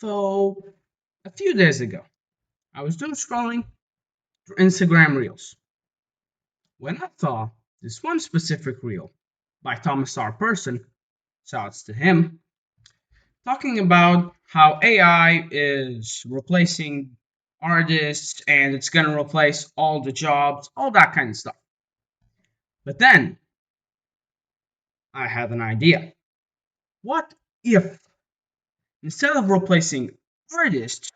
So, a few days ago, I was doom scrolling through Instagram Reels when I saw this one specific reel by Thomas R. Person, shouts to him, talking about how AI is replacing artists and it's gonna replace all the jobs, all that kind of stuff. But then I had an idea. What if instead of replacing artists,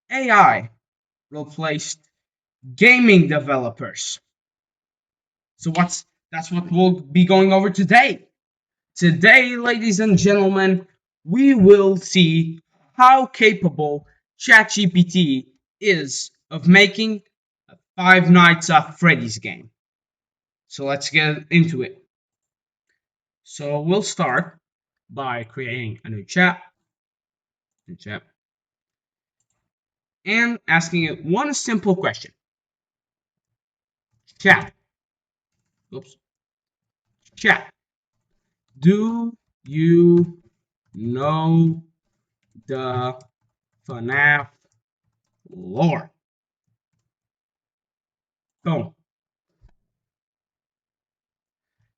AI replaced gaming developers? So that's what we'll be going over today. Today, ladies and gentlemen, we will see how capable ChatGPT is of making a Five Nights at Freddy's game. So let's get into it. So we'll start by creating a new chat, and asking it one simple question. Chat, do you know the FNAF lore? Boom.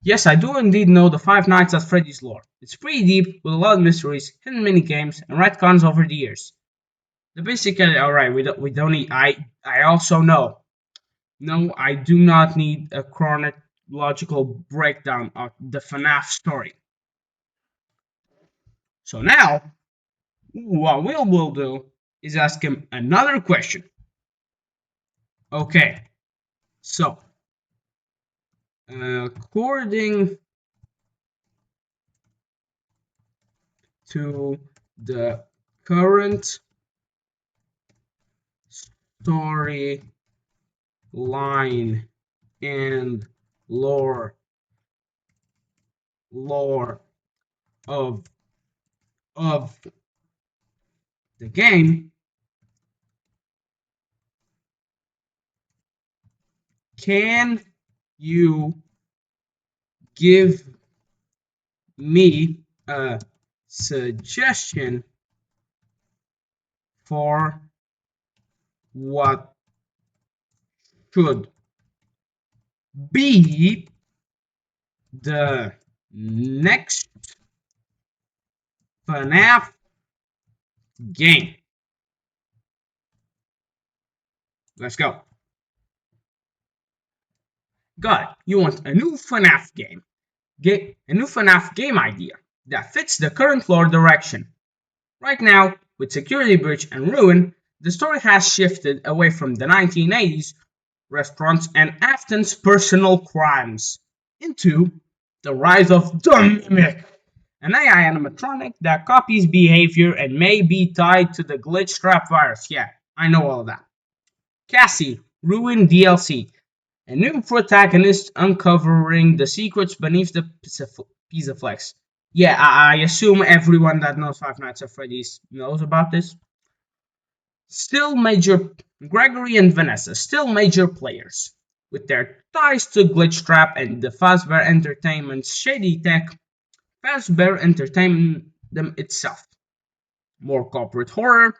Yes, I do indeed know the Five Nights at Freddy's lore. It's pretty deep, with a lot of mysteries, hidden minigames, and retcons over the years. The basic, alright, we don't need. I also know. No, I do not need a chronological breakdown of the FNAF story. So now, what we will do is ask him another question. Okay, so according to the current story line and lore of the game, can you give me a suggestion for what should be the next FNAF game? Let's go. Got it. You want a new FNAF game. A new FNAF game idea that fits the current lore direction. Right now, with Security Breach and Ruin, the story has shifted away from the 1980s restaurants and Afton's personal crimes into the rise of the Mimic, an AI animatronic that copies behavior and may be tied to the glitch trap virus. Yeah, I know all of that. Cassie, Ruin DLC, a new protagonist uncovering the secrets beneath the Pizzaflex. Yeah, I assume everyone that knows Five Nights at Freddy's knows about this. Gregory and Vanessa, still major players. With their ties to Glitchtrap and the Fazbear Entertainment's shady tech, Fazbear Entertainment itself. More corporate horror,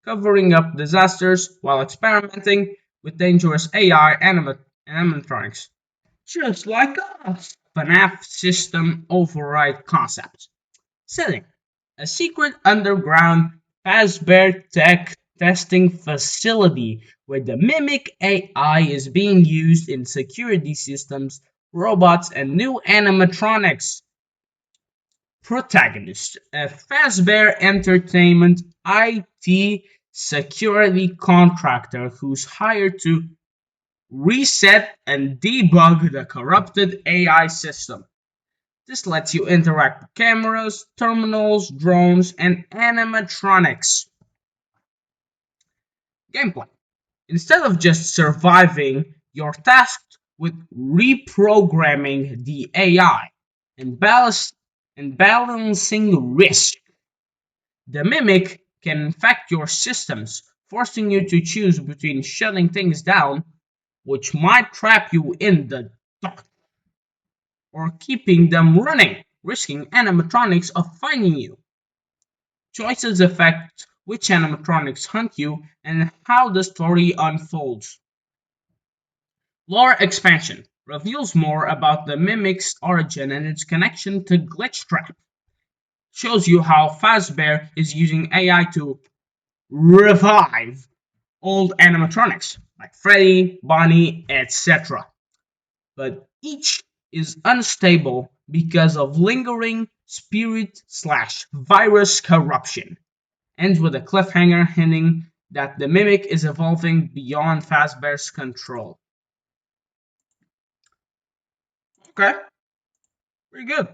covering up disasters while experimenting with dangerous AI animatronics. Just like us. FNAF system override concept. Setting: a secret underground Fazbear tech testing facility where the Mimic AI is being used in security systems, robots, and new animatronics. Protagonist: a Fazbear Entertainment IT security contractor who's hired to reset and debug the corrupted AI system. This lets you interact with cameras, terminals, drones, and animatronics. Gameplay: instead of just surviving, you're tasked with reprogramming the AI and balancing risk. The Mimic can infect your systems, forcing you to choose between shutting things down, which might trap you in the dark, or keeping them running, risking animatronics of finding you. Choices affect which animatronics hunt you and how the story unfolds. Lore expansion reveals more about the mimic's origin and its connection to Glitchtrap. Shows you how Fazbear is using AI to revive old animatronics like Freddy, Bonnie, etc. But each is unstable because of lingering spirit/virus corruption. Ends with a cliffhanger hinting that the mimic is evolving beyond Fazbear's control. Okay, pretty good.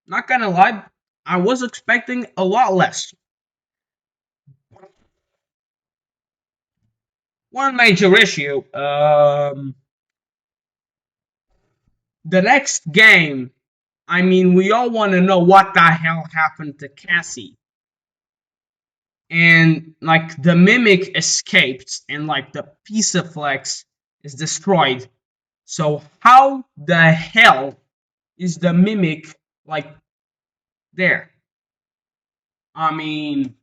Not gonna lie, I was expecting a lot less. One major issue, the next game. I mean, we all want to know what the hell happened to Cassie. And like the mimic escaped and like the Pisaflex is destroyed. So how the hell is the mimic like there? I mean,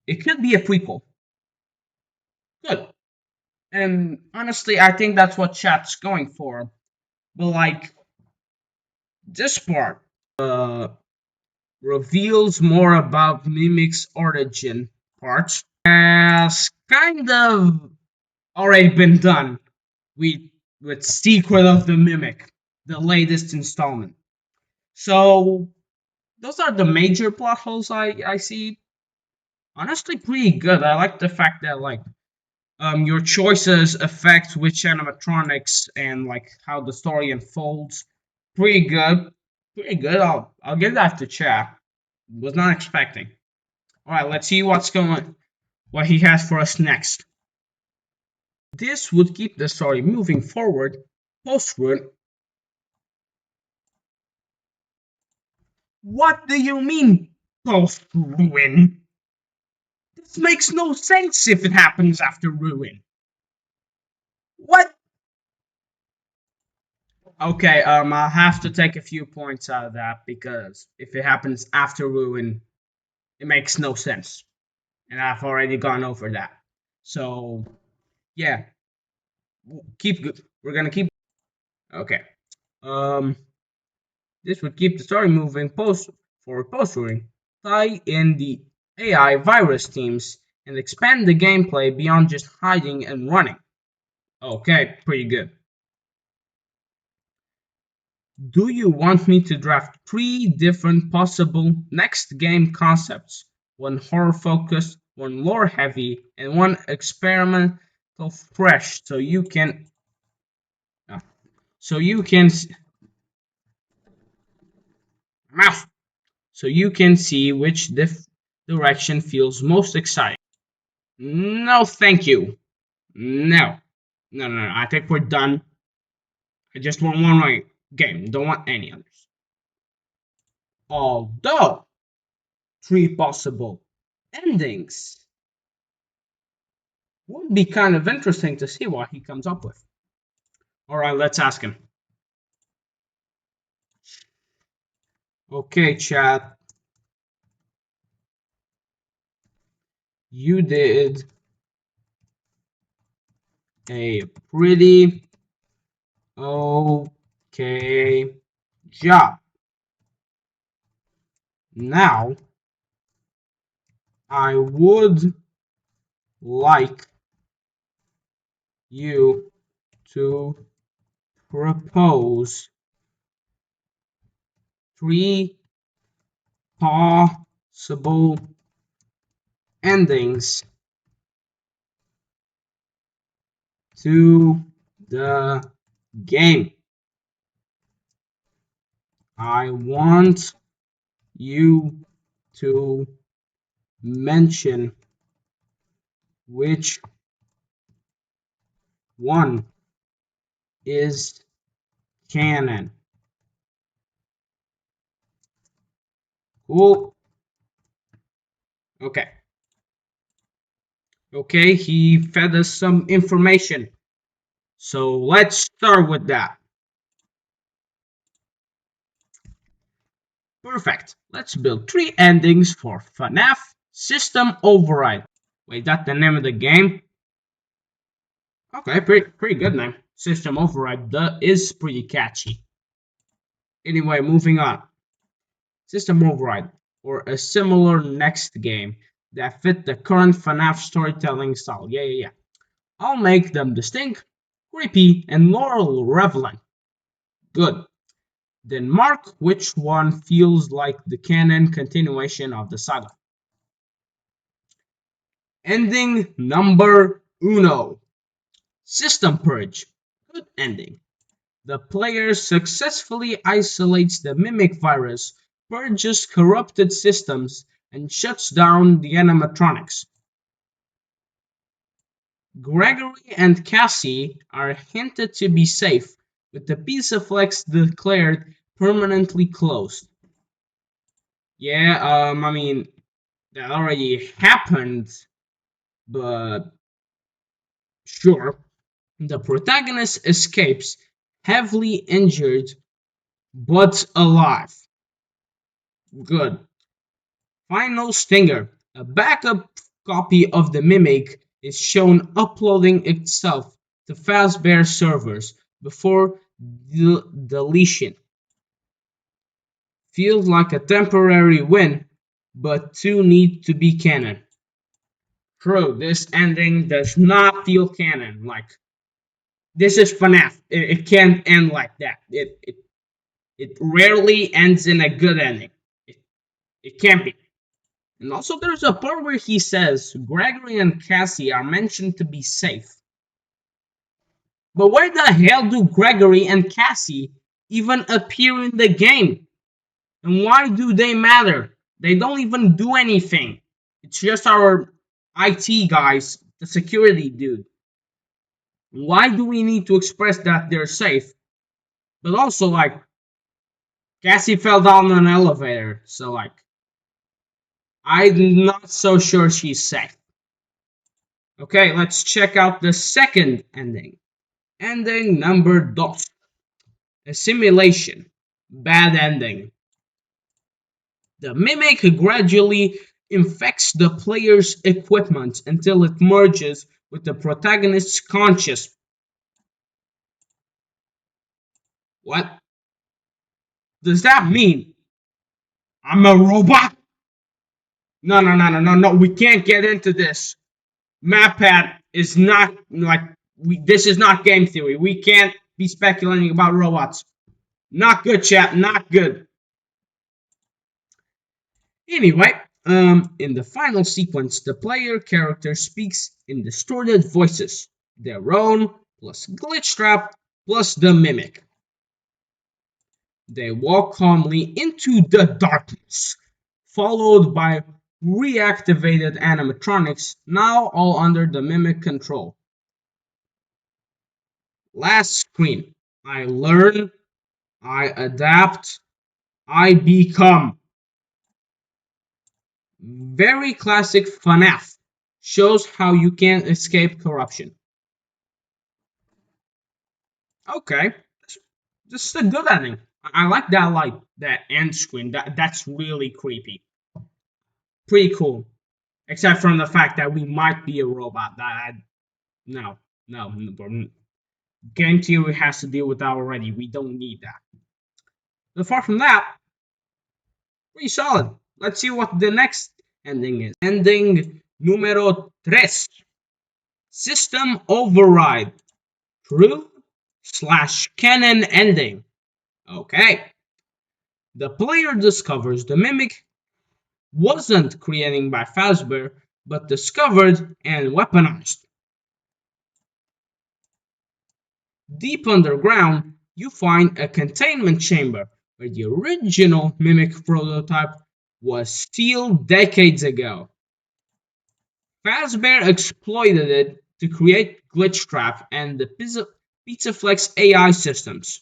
it could be a prequel. Good. And honestly, I think that's what chat's going for. But like this part reveals more about Mimic's origin parts has kind of already been done with Secret of the Mimic, the latest installment. So those are the major plot holes I see. Honestly, pretty good. I like the fact that like your choices affect which animatronics and like how the story unfolds. Pretty good, pretty good. I'll give that to chat. Was not expecting. All right, let's see what he has for us next. This would keep the story moving forward post-ruin. What do you mean post-ruin? This makes no sense if it happens after ruin. What? Okay, I'll have to take a few points out of that because if it happens after ruin, it makes no sense, and I've already gone over that. So yeah, we're gonna keep. Okay. Um, this would keep the story moving post-ruin, tie in the AI virus teams, and expand the gameplay beyond just hiding and running. Okay, pretty good. Do you want me to draft 3 different possible next game concepts? One horror focused, one lore heavy, and one experimental fresh so you can uh, so you can mouth so you can see which direction feels most exciting. No, thank you. No. No, no, no. I think we're done. I just want one more game. Don't want any others. Although, 3 possible endings would be kind of interesting to see what he comes up with. Alright, let's ask him. Okay, chat. You did a pretty okay job. Now, I would like you to propose 3 possible endings to the game. I want you to mention which one is canon. Cool. Okay. Okay, he fed us some information. So let's start with that. Perfect. Let's build 3 endings for FNAF System Override. Wait, that's the name of the game? Okay, pretty good name. System Override is pretty catchy. Anyway, moving on. System Override, or a similar next game that fit the current FNAF storytelling style. Yeah. I'll make them distinct, creepy, and lore relevant. Good. Then mark which one feels like the canon continuation of the saga. Ending number uno. System Purge. Good ending. The player successfully isolates the mimic virus, purges corrupted systems, and shuts down the animatronics. Gregory and Cassie are hinted to be safe, with the Pisaflex declared permanently closed. Yeah, I mean, that already happened, but sure. The protagonist escapes, heavily injured, but alive. Good. Final stinger. A backup copy of the Mimic is shown uploading itself to Fazbear servers before deletion. Feels like a temporary win, but too neat to be canon. True, this ending does not feel canon. Like, this is FNAF. It can't end like that. It rarely ends in a good ending. It can't be. And also, there's a part where he says Gregory and Cassie are mentioned to be safe. But where the hell do Gregory and Cassie even appear in the game? And why do they matter? They don't even do anything. It's just our IT guys, the security dude. Why do we need to express that they're safe? But also, like, Cassie fell down an elevator, so, like, I'm not so sure she's safe. Okay, let's check out the second ending. Ending number dos. A simulation. Bad ending. The mimic gradually infects the player's equipment until it merges with the protagonist's conscious. What does that mean? I'm a robot? No. We can't get into this. MapPad is not like this is not game theory. We can't be speculating about robots. Not good, chat. Not good. Anyway, in the final sequence, the player character speaks in distorted voices, their own plus Glitchtrap plus the mimic. They walk calmly into the darkness, followed by reactivated animatronics, now all under the mimic control. Last screen. I learn, I adapt, I become. Very classic FNAF. Shows how you can't escape corruption. Okay, this is a good ending. I like that end screen. That's really creepy. Pretty cool. Except from the fact that we might be a robot. No. Game theory has to deal with that already. We don't need that. Apart from that, pretty solid. Let's see what the next ending is. Ending numero tres. System override. True/canon ending. Okay. The player discovers the mimic wasn't created by Fazbear, but discovered and weaponized. Deep underground, you find a containment chamber where the original mimic prototype was sealed decades ago. Fazbear exploited it to create Glitchtrap and the Pizzaflex AI systems.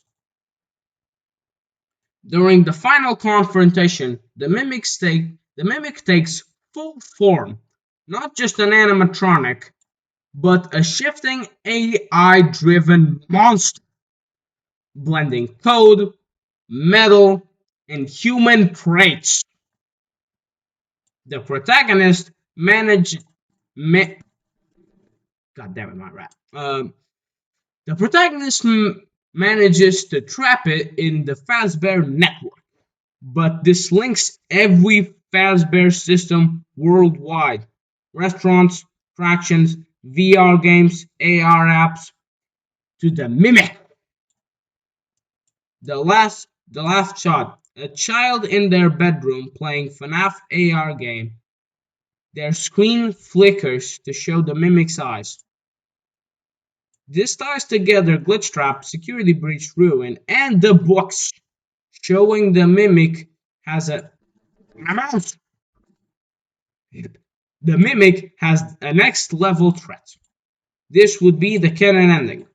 During the final confrontation, the mimic takes full form, not just an animatronic, but a shifting AI-driven monster, blending code, metal, and human traits. The protagonist God damn it, my rat. The protagonist manages to trap it in the Fazbear network, but this links every Fazbear system worldwide: restaurants, attractions, VR games, AR apps, to the mimic. The last shot: a child in their bedroom playing FNAF AR game. Their screen flickers to show the mimic's eyes. This ties together Glitch Trap, Security Breach Ruin, and the books, showing the mimic has a mouse. The mimic has a next level threat. This would be the canon ending.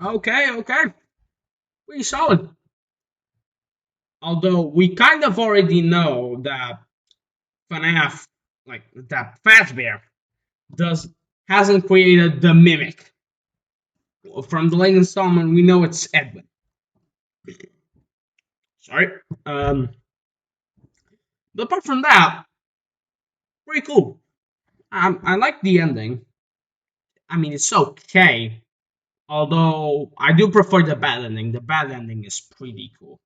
Okay. Pretty solid. Although we kind of already know that FNAF, like that Fazbear, hasn't created the mimic. From the late installment, we know it's Edwin. Sorry. But apart from that, pretty cool. I like the ending. I mean, it's okay. Although I do prefer the bad ending. The bad ending is pretty cool.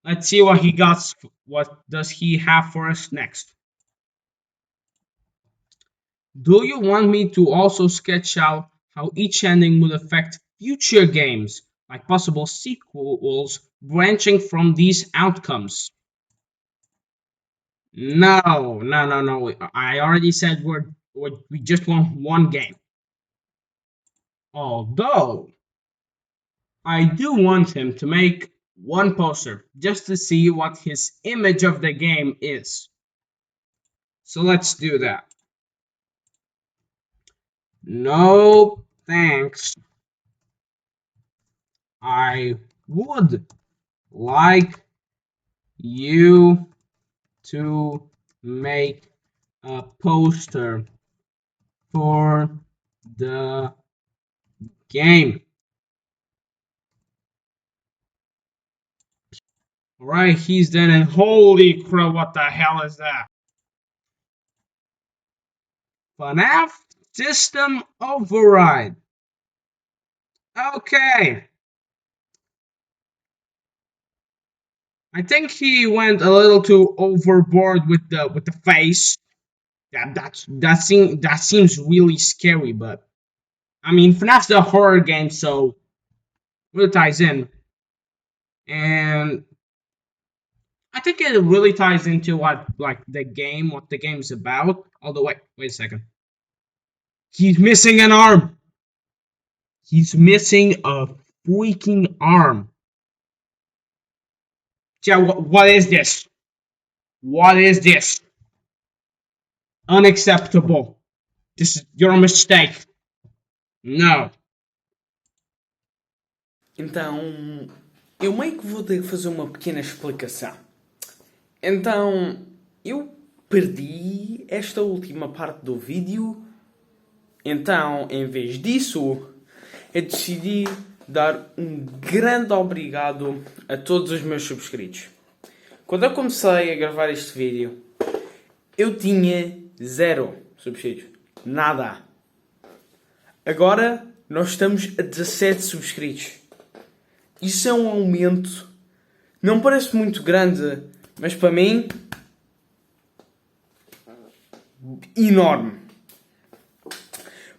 Let's see what he got. What does he have for us next? Do you want me to also sketch out how each ending would affect future games, like possible sequels branching from these outcomes? No. I already said we just want one game. Although I do want him to make one poster just to see what his image of the game is. So let's do that. No thanks. I would like you to make a poster for the game. Alright, he's done it. Holy crap, what the hell is that? FNAF System Override. Okay. I think he went a little too overboard with the face. That seems really scary, but I mean FNAF's a horror game, so it ties in. And I think it really ties into what the game's about. Although wait a second. He's missing an arm. He's missing a freaking arm. Yeah, what is this? What is this? Unacceptable. This is your mistake. No. Então, eu meio que vou ter que fazer uma pequena explicação. Então, eu perdi esta última parte do vídeo. Então, em vez disso, eu decidi dar um grande obrigado a todos os meus subscritos. Quando eu comecei a gravar este vídeo, eu tinha 0 subscritos. Nada. Agora, nós estamos a 17 subscritos. Isso é um aumento. Não parece muito grande, mas para mim, enorme.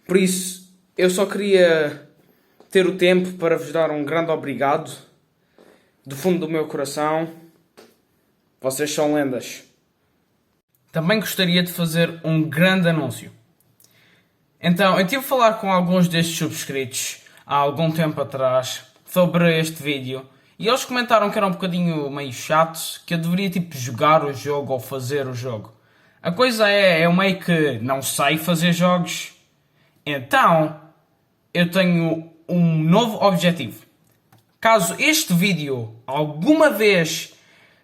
Por isso, eu só queria ter o tempo para vos dar um grande obrigado. Do fundo do meu coração. Vocês são lendas. Também gostaria de fazer um grande anúncio. Então, eu tive a falar com alguns destes subscritos há algum tempo atrás sobre este vídeo e eles comentaram que era um bocadinho meio chato, que eu deveria jogar o jogo ou fazer o jogo. A coisa é, eu meio que não sei fazer jogos, então eu tenho um novo objetivo. Caso este vídeo alguma vez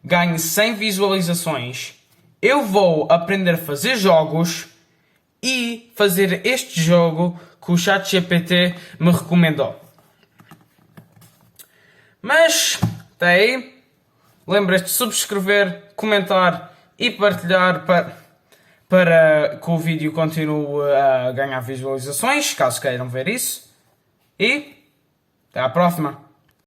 ganhe 100 visualizações, eu vou aprender a fazer jogos e fazer este jogo que o ChatGPT me recomendou. Mas, até aí, Lembrem-se de subscrever, comentar e partilhar para que o vídeo continue a ganhar visualizações, caso queiram ver isso. E até à próxima!